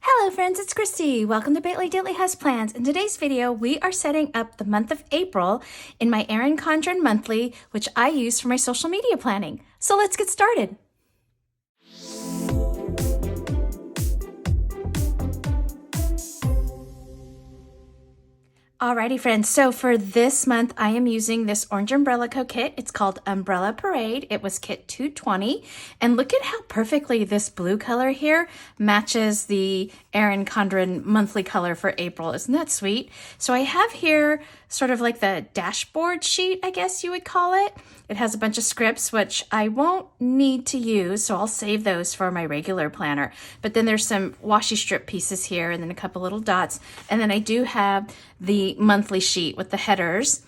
Hello friends, it's Christy. Welcome to Bailey Diddley Has Plans. In today's video, we are setting up the month of April in my Erin Condren monthly, which I use for my social media planning. So let's get started. Alrighty friends, so for this month I am using this Orange Umbrella Co kit. It's called Umbrella Parade. It was kit 220, and look at how perfectly this blue color here matches the Erin Condren monthly color for April. Isn't that sweet? So I have here sort of like the dashboard sheet, I guess you would call it. It has a bunch of scripts, which I won't need to use, so I'll save those for my regular planner. But then there's some washi strip pieces here and then a couple little dots. And then I do have the monthly sheet with the headers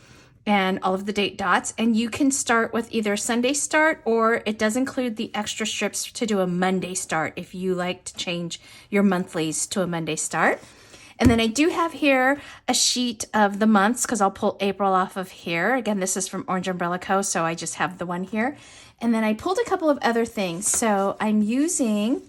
and all of the date dots. And you can start with either Sunday start, or it does include the extra strips to do a Monday start if you like to change your monthlies to a Monday start. And then I do have here a sheet of the months because I'll pull April off of here. Again, this is from Orange Umbrella Co, so I just have the one here. And then I pulled a couple of other things. So I'm using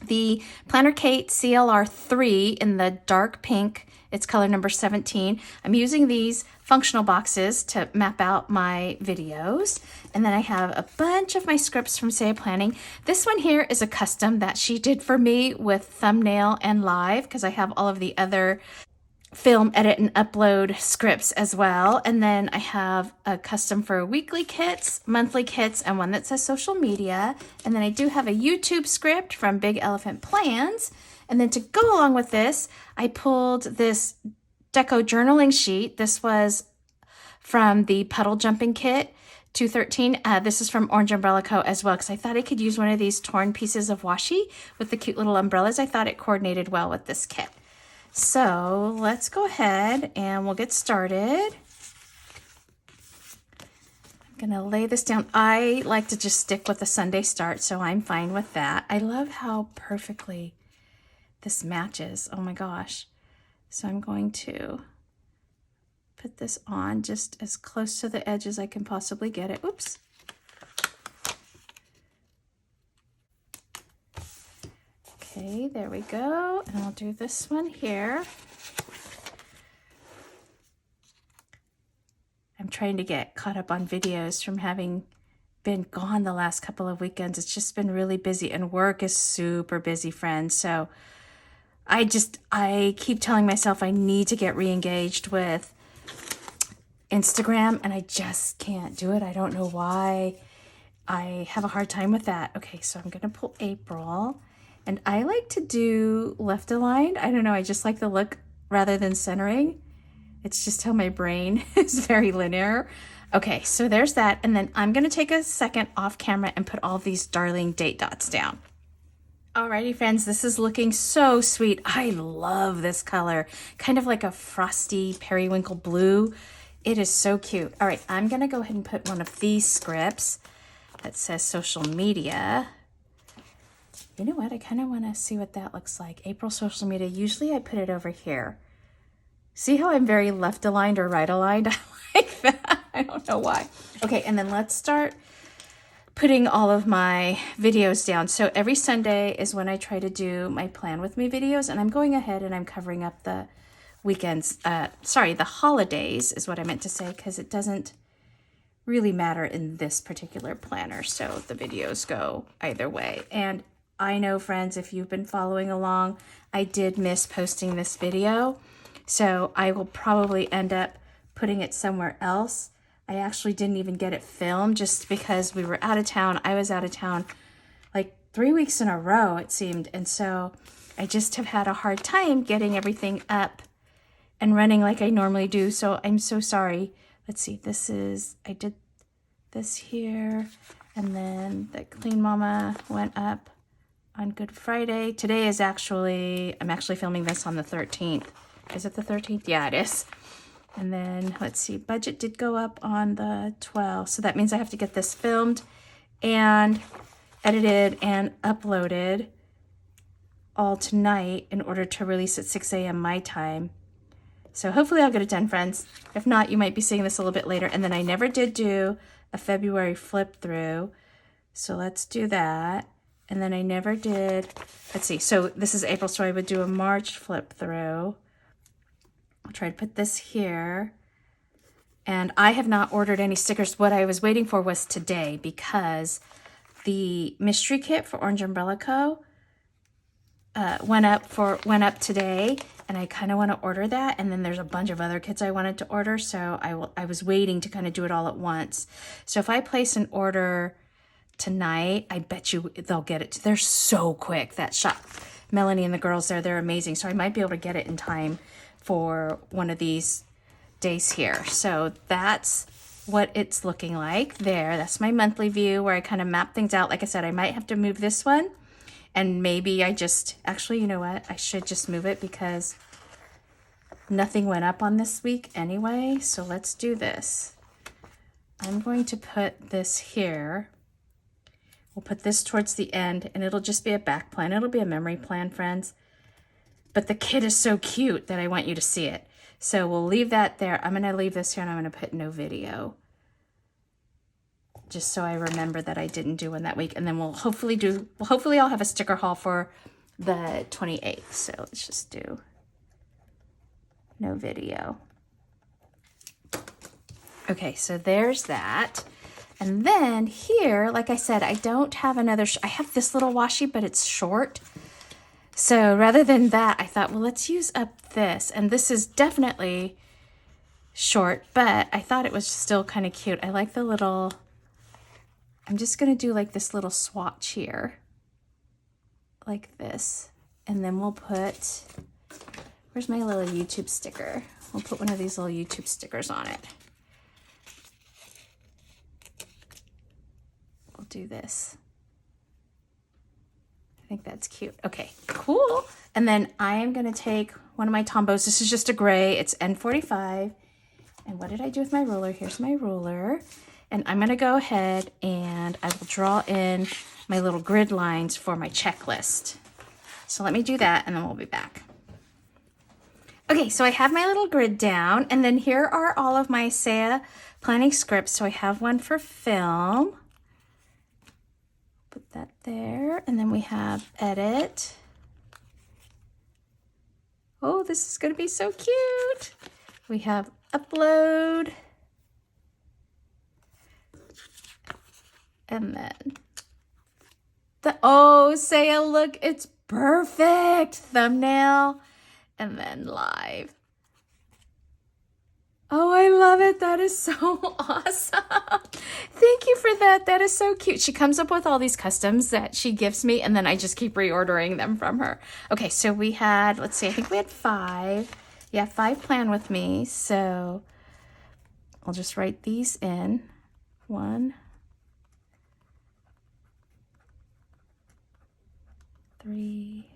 the Planner Kate CLR 3 in the dark pink. It's color number 17. I'm using these functional boxes to map out my videos. And then I have a bunch of my scripts from Say Planning. This one here is a custom that she did for me with thumbnail and live because I have all of the other film, edit, and upload scripts as well. And then I have a custom for weekly kits, monthly kits, and one that says social media. And then I do have a YouTube script from Big Elephant Plans. And then to go along with this, I pulled this deco journaling sheet. This was from the Puddle Jumping Kit 213. This is from Orange Umbrella Co as well, because I thought I could use one of these torn pieces of washi with the cute little umbrellas. I thought it coordinated well with this kit. So let's go ahead and we'll get started. I'm gonna lay this down. I like to just stick with the Sunday start, so I'm fine with that. I love how perfectly this matches. Oh my gosh. So I'm going to put this on just as close to the edge as I can possibly get it. Oops. Okay, there we go. And I'll do this one here. I'm trying to get caught up on videos from having been gone the last couple of weekends. It's just been really busy, and work is super busy, friends. So I keep telling myself I need to get re-engaged with Instagram, and I just can't do it. I don't know why. I have a hard time with that. Okay, so I'm gonna pull April, and I like to do left aligned. I don't know, I just like the look rather than centering. It's just how my brain is very linear. Okay, so there's that, and then I'm gonna take a second off camera and put all these darling date dots down. Alrighty friends, this is looking so sweet. I love this color, kind of like a frosty periwinkle blue. It is so cute. All right, I'm gonna go ahead and put one of these scripts that says social media. You know what, I kind of wanna see what that looks like. April social media, usually I put it over here. See how I'm very left aligned or right aligned? I like that, I don't know why. Okay, and then let's start putting all of my videos down. So every Sunday is when I try to do my plan with me videos, and I'm going ahead and I'm covering up the weekends, the holidays is what I meant to say, because it doesn't really matter in this particular planner. So the videos go either way. And I know, friends, if you've been following along, I did miss posting this video. So I will probably end up putting it somewhere else. I actually didn't even get it filmed just because we were out of town. I was out of town like 3 weeks in a row, it seemed. And so I just have had a hard time getting everything up and running like I normally do. So I'm so sorry. Let's see, I did this here. And then the Clean Mama went up on Good Friday. Today is I'm actually filming this on the 13th. Is it the 13th? Yeah, it is. And then, let's see, budget did go up on the 12th. So that means I have to get this filmed and edited and uploaded all tonight in order to release at 6 a.m. my time. So hopefully I'll get it done, friends. If not, you might be seeing this a little bit later. And then I never did do a February flip through. So let's do that. And then I never did, let's see, so this is April, so I would do a March flip through. I'll try to put this here. And I have not ordered any stickers. What I was waiting for was today, because the mystery kit for Orange Umbrella Co. went up today, and I kind of want to order that. And then there's a bunch of other kits I wanted to order, so I was waiting to kind of do it all at once. So if I place an order tonight, I bet you they'll get it. They're so quick, that shop. Melanie and the girls there, they're amazing. So I might be able to get it in time for one of these days here. So that's what it's looking like there. That's my monthly view where I kind of map things out. Like I said, I might have to move this one, and maybe I just, actually, you know what? I should just move it because nothing went up on this week anyway. So let's do this. I'm going to put this here. We'll put this towards the end, and it'll just be a back plan. It'll be a memory plan, friends. But the kit is so cute that I want you to see it. So we'll leave that there. I'm going to leave this here, and I'm going to put no video, just so I remember that I didn't do one that week. And then hopefully I'll have a sticker haul for the 28th. So let's just do no video. Okay, so there's that. And then here, like I said, I don't have another, I have this little washi, but it's short. So rather than that, I thought, well, let's use up this. And this is definitely short, but I thought it was still kind of cute. I like the little, I'm just going to do like this little swatch here, like this. And then we'll put, where's my little YouTube sticker? We'll put one of these little YouTube stickers on it. We'll do this. I think that's cute. Okay, cool. And then I am going to take one of my Tombos. This is just a gray. It's N45. And what did I do with my ruler? Here's my ruler. And I'm going to go ahead and I will draw in my little grid lines for my checklist. So let me do that, and then we'll be back. Okay, so I have my little grid down, and then here are all of my Saya planning scripts. So I have one for film. Put that there, and then we have edit. Oh, this is going to be so cute. We have upload. And then Saya, look, it's perfect. Thumbnail, and then live. Oh, I love it. That is so awesome. Thank you for that. That is so cute. She comes up with all these customs that she gives me, and then I just keep reordering them from her. Okay, so we had, let's see, I think we had 5. Yeah, 5 plan with me. So I'll just write these in. 1, 3,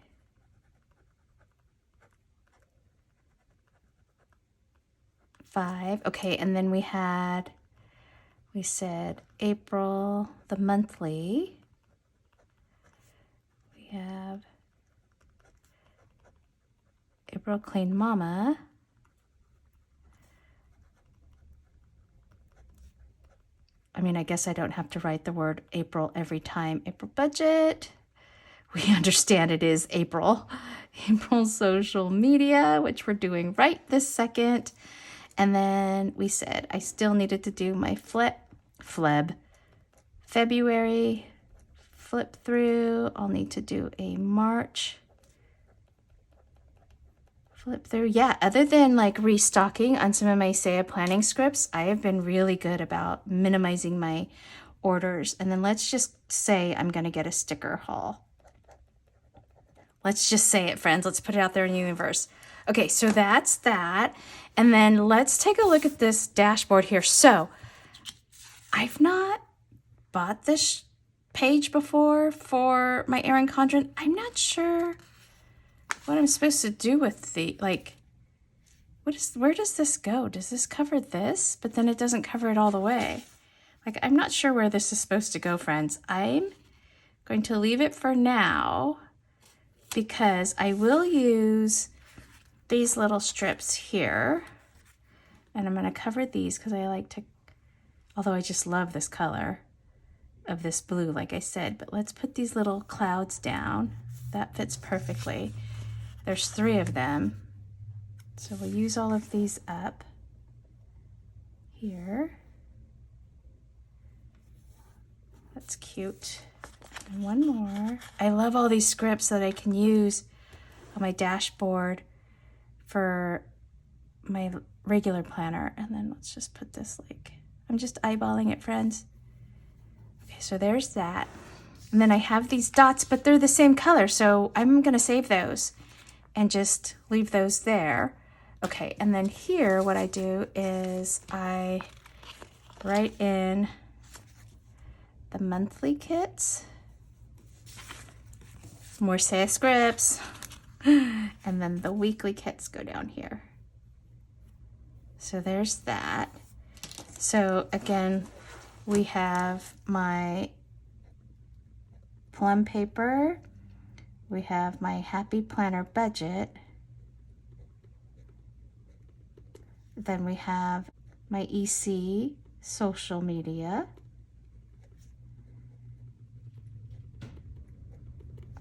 5. Okay, and then we said April, the monthly. We have April Clean Mama. I mean, I guess I don't have to write the word April every time. April budget. We understand it is April. April social media, which we're doing right this second. And then we said I still needed to do my February flip through. I'll need to do a March flip through. Yeah, other than like restocking on some of my Saya planning scripts, I have been really good about minimizing my orders. And then let's just say I'm going to get a sticker haul. Let's just say it, friends. Let's put it out there in the universe. Okay, so that's that. And then let's take a look at this dashboard here. So I've not bought this page before for my Erin Condren. I'm not sure what I'm supposed to do with the, like, where does this go? Does this cover this? But then it doesn't cover it all the way. Like, I'm not sure where this is supposed to go, friends. I'm going to leave it for now because I will use these little strips here, and I'm going to cover these because I like to, although I just love this color. of this blue, like I said, but let's put these little clouds down. That fits perfectly. There's 3 of them. So we'll use all of these up here. That's cute. And one more. I love all these scripts that I can use on my dashboard for my regular planner. And then let's just put this like, I'm just eyeballing it, friends. Okay, so there's that. And then I have these dots, but they're the same color. So I'm gonna save those and just leave those there. Okay, and then here what I do is I write in the monthly kits, more say scripts, and then the weekly kits go down here. So there's that. So again, we have my plum paper, we have my happy planner budget, then we have my EC social media,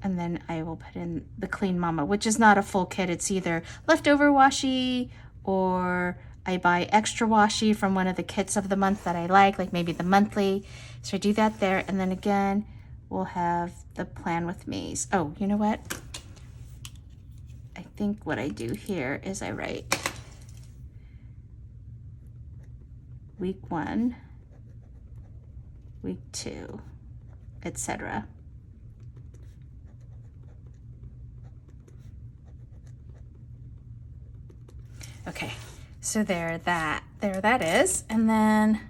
and then I will put in the Clean Mama, which is not a full kit. It's either leftover washi or I buy extra washi from one of the kits of the month that I like maybe the monthly. So I do that there, and then again, we'll have the Plan With Me's. Oh, you know what? I think what I do here is I write week 1, week 2, etc. Okay, so there that is. And then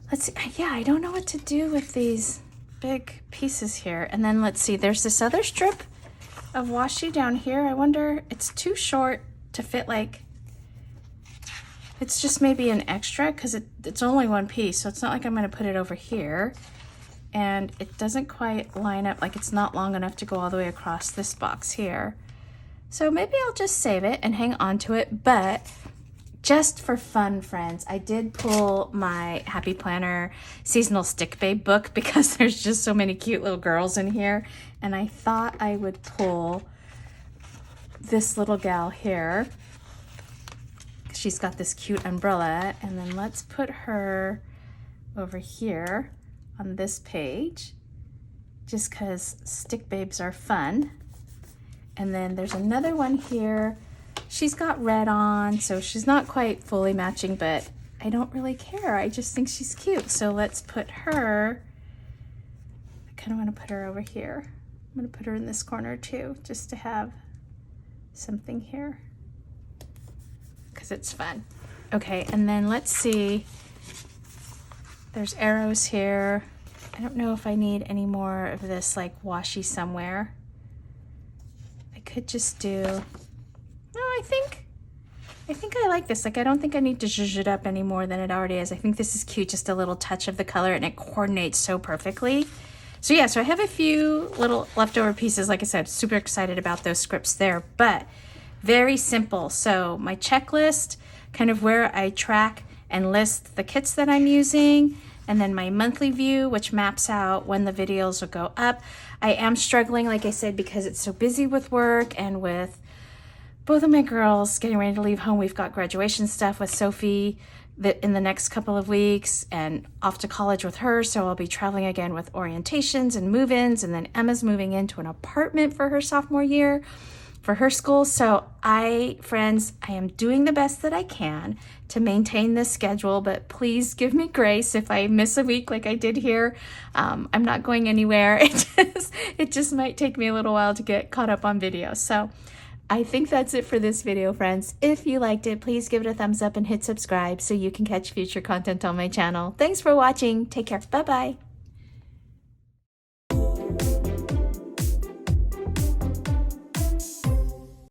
let's see, yeah, I don't know what to do with these big pieces here. And then let's see, there's this other strip of washi down here. I wonder, it's too short to fit, like, it's just maybe an extra because it's only one piece, so it's not like I'm going to put it over here. And it doesn't quite line up, like it's not long enough to go all the way across this box here. So maybe I'll just save it and hang on to it. But just for fun, friends, I did pull my Happy Planner Seasonal Stick Babe book because there's just so many cute little girls in here. And I thought I would pull this little gal here. She's got this cute umbrella, and then let's put her over here on this page just because stick babes are fun. And then there's another one here. She's got red on, so she's not quite fully matching, but I don't really care. I just think she's cute. So let's put her, I kind of want to put her over here. I'm going to put her in this corner too, just to have something here, because it's fun. Okay, and then let's see. There's arrows here. I don't know if I need any more of this like washi somewhere. I could just do, no, I think I like this. Like, I don't think I need to zhuzh it up any more than it already is. I think this is cute, just a little touch of the color, and it coordinates so perfectly. So yeah, so I have a few little leftover pieces. Like I said, super excited about those scripts there, but very simple. So my checklist, kind of where I track and list the kits that I'm using, and then my monthly view, which maps out when the videos will go up. I am struggling, like I said, because it's so busy with work and with both of my girls getting ready to leave home. We've got graduation stuff with Sophie in the next couple of weeks, and off to college with her. So I'll be traveling again with orientations and move-ins, and then Emma's moving into an apartment for her sophomore year for her school. So friends, I am doing the best that I can to maintain this schedule, but please give me grace if I miss a week like I did here. I'm not going anywhere. It just might take me a little while to get caught up on video. So I think that's it for this video, friends. If you liked it, please give it a thumbs up and hit subscribe so you can catch future content on my channel. Thanks for watching. Take care. Bye-bye.